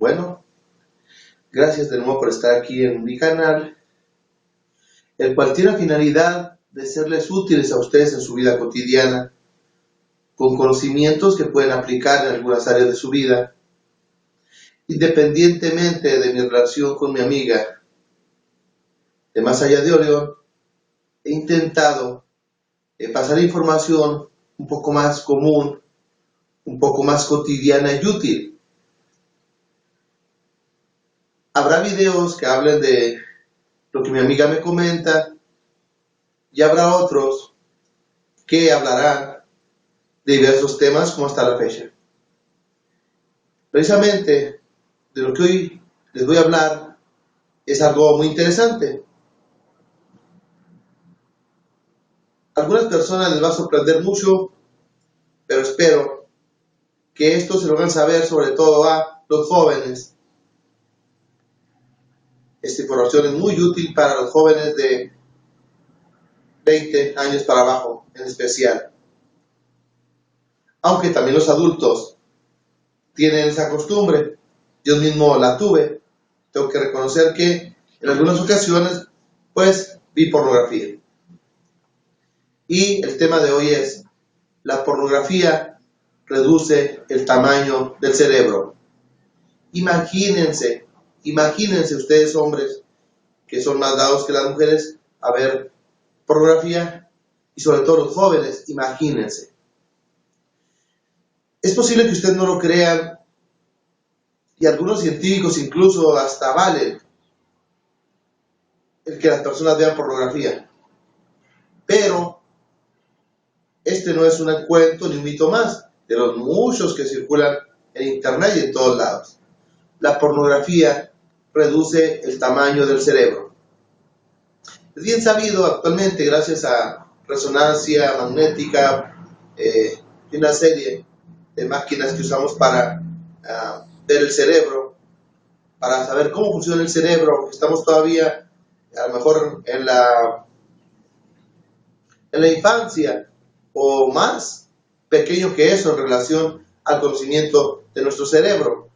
Bueno, gracias de nuevo por estar aquí en mi canal, el cual tiene la finalidad de serles útiles a ustedes en su vida cotidiana, con conocimientos que pueden aplicar en algunas áreas de su vida, independientemente de mi relación con mi amiga de Más Allá de Orión. He intentado pasar información un poco más común, un poco más cotidiana y útil. Habrá videos que hablen de lo que mi amiga me comenta y habrá otros que hablarán de diversos temas como hasta la fecha. Precisamente de lo que hoy les voy a hablar es algo muy interesante. A algunas personas les va a sorprender mucho, pero espero que esto se lo hagan saber sobre todo a los jóvenes. Esta información es muy útil para los jóvenes de 20 años para abajo en especial. Aunque también los adultos tienen esa costumbre. Yo mismo la tuve. Tengo que reconocer que en algunas ocasiones pues vi pornografía. Y el tema de hoy es: la pornografía reduce el tamaño del cerebro. Imagínense ustedes hombres que son más dados que las mujeres a ver pornografía, y sobre todo los jóvenes, imagínense. Es posible que ustedes no lo crean, y algunos científicos incluso hasta valen el que las personas vean pornografía. Pero este no es un cuento ni un mito más de los muchos que circulan en internet y en todos lados. La pornografía reduce el tamaño del cerebro. Es bien sabido actualmente, gracias a resonancia magnética y una serie de máquinas que usamos para ver el cerebro, para saber cómo funciona el cerebro. Estamos todavía a lo mejor en la infancia, o más pequeño que eso en relación al conocimiento de nuestro cerebro.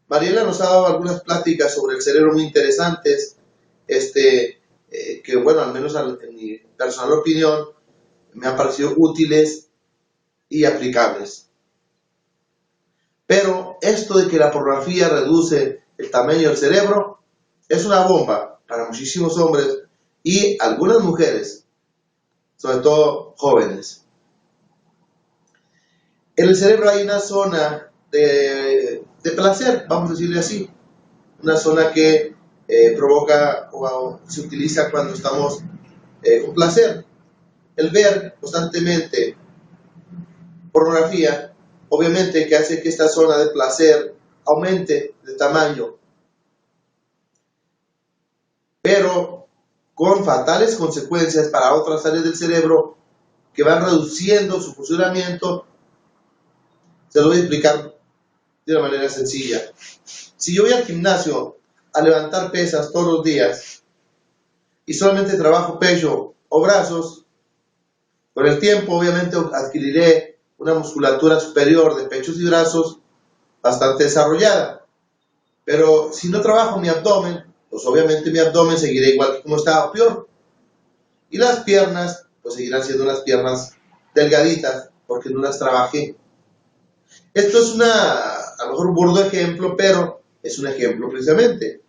Mariela nos ha dado algunas pláticas sobre el cerebro muy interesantes, que bueno, al menos en mi personal opinión, me han parecido útiles y aplicables. Pero esto de que la pornografía reduce el tamaño del cerebro es una bomba para muchísimos hombres y algunas mujeres, sobre todo jóvenes. En el cerebro hay una zona de placer, vamos a decirle así, una zona que provoca o se utiliza cuando estamos con placer. El ver constantemente pornografía, obviamente que hace que esta zona de placer aumente de tamaño, pero con fatales consecuencias para otras áreas del cerebro que van reduciendo su funcionamiento. Se lo voy a explicar de una manera sencilla. Si yo voy al gimnasio a levantar pesas todos los días y solamente trabajo pecho o brazos, con el tiempo obviamente adquiriré una musculatura superior de pechos y brazos bastante desarrollada. Pero si no trabajo mi abdomen, pues obviamente mi abdomen seguirá igual que como estaba, o peor. Y las piernas, pues seguirán siendo unas piernas delgaditas, porque no las trabajé. Esto es a lo mejor un burdo ejemplo, pero es un ejemplo precisamente.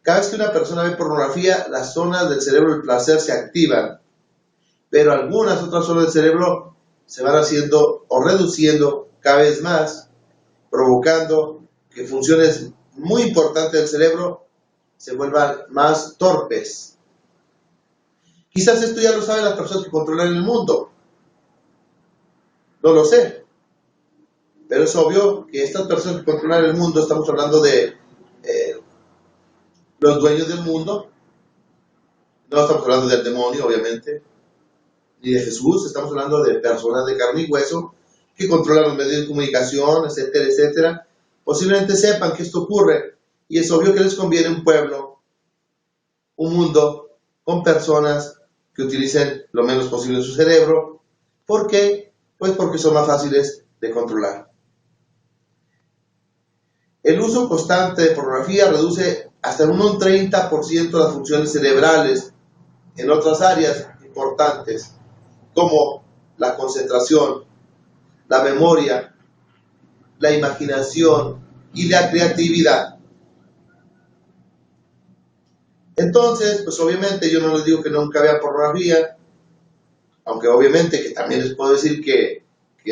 Cada vez que una persona ve pornografía, las zonas del cerebro del placer se activan, pero algunas otras zonas del cerebro se van haciendo o reduciendo cada vez más, provocando que funciones muy importantes del cerebro se vuelvan más torpes. Quizás esto ya lo saben las personas que controlan el mundo. No lo sé. Pero es obvio que estas personas que controlan el mundo, estamos hablando de los dueños del mundo. No estamos hablando del demonio, obviamente, ni de Jesús. Estamos hablando de personas de carne y hueso que controlan los medios de comunicación, etcétera, etcétera. Posiblemente sepan que esto ocurre, y es obvio que les conviene un pueblo, un mundo con personas que utilicen lo menos posible su cerebro. ¿Por qué? Pues porque son más fáciles de controlar. El uso constante de pornografía reduce hasta en un 30% las funciones cerebrales en otras áreas importantes, como la concentración, la memoria, la imaginación y la creatividad. Entonces, pues obviamente yo no les digo que nunca vean pornografía, aunque obviamente que también les puedo decir que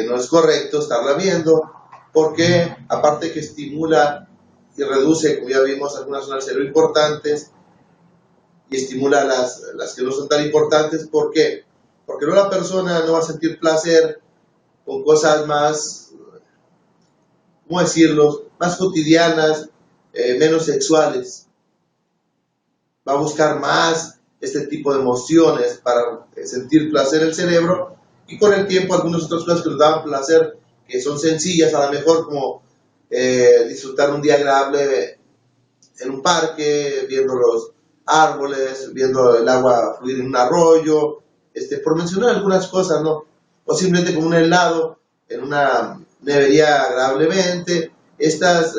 no es correcto estarla viendo, porque aparte que estimula y reduce, como ya vimos, algunas zonas del cerebro importantes y estimula las que no son tan importantes. ¿Por qué? Porque luego la persona no va a sentir placer con cosas más, ¿cómo decirlo?, más cotidianas, menos sexuales. Va a buscar más este tipo de emociones para sentir placer el cerebro, y con el tiempo algunas otras cosas que nos daban placer, que son sencillas, a lo mejor como disfrutar un día agradable en un parque, viendo los árboles, viendo el agua fluir en un arroyo, por mencionar algunas cosas, ¿no? O simplemente como un helado en una nevería agradablemente. Estas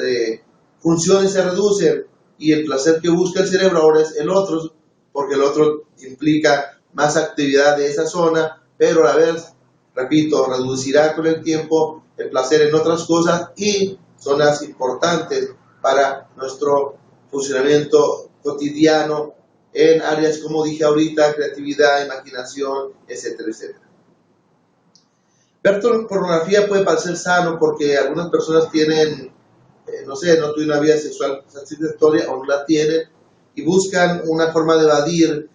funciones se reducen y el placer que busca el cerebro ahora es el otro, porque el otro implica más actividad de esa zona, pero a la vez, repito, reducirá con el tiempo el placer en otras cosas y zonas importantes para nuestro funcionamiento cotidiano en áreas, como dije ahorita, creatividad, imaginación, etcétera, etcétera. Ver pornografía puede parecer sano porque algunas personas tienen, no tuvieron una vida sexual satisfactoria o no la tienen y buscan una forma de evadir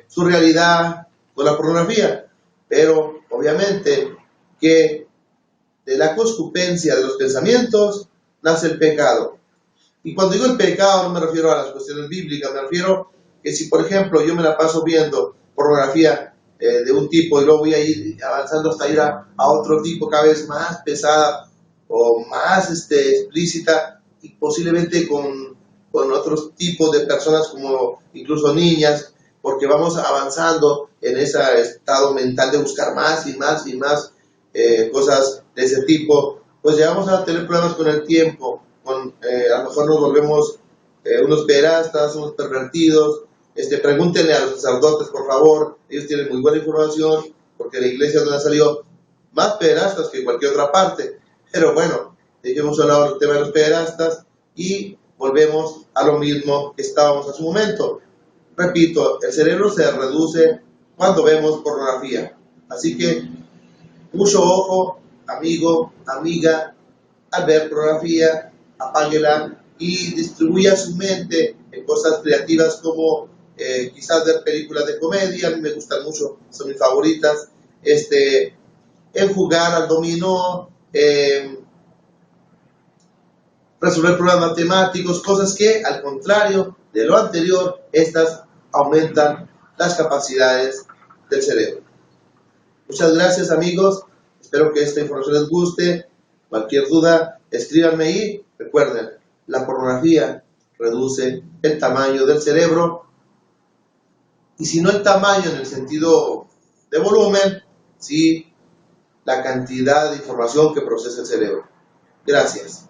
su realidad con la pornografía. Pero obviamente que de la concupiscencia de los pensamientos nace el pecado. Y cuando digo el pecado no me refiero a las cuestiones bíblicas, me refiero que si por ejemplo yo me la paso viendo pornografía de un tipo y luego voy a ir avanzando hasta ir a otro tipo cada vez más pesada o más explícita, y posiblemente con otros tipos de personas como incluso niñas, porque vamos avanzando en ese estado mental de buscar más y más y más cosas de ese tipo, pues llegamos a tener problemas con el tiempo, a lo mejor nos volvemos unos pederastas, unos pervertidos. Pregúntenle a los sacerdotes, por favor, ellos tienen muy buena información, porque la iglesia donde han salido más pederastas que en cualquier otra parte. Pero bueno, dejemos a lado el tema de los pederastas y volvemos a lo mismo que estábamos hace un momento. Repito, el cerebro se reduce cuando vemos pornografía. Así que mucho ojo, amigo, amiga, al ver pornografía, apáguela y distribuya su mente en cosas creativas como quizás ver películas de comedia. A mí me gustan mucho, son mis favoritas. En jugar al dominó, resolver problemas matemáticos, cosas que al contrario de lo anterior, estas aumentan las capacidades del cerebro. Muchas gracias, amigos, espero que esta información les guste. Cualquier duda, escríbanme y recuerden, la pornografía reduce el tamaño del cerebro, y si no el tamaño en el sentido de volumen, sí la cantidad de información que procesa el cerebro. Gracias.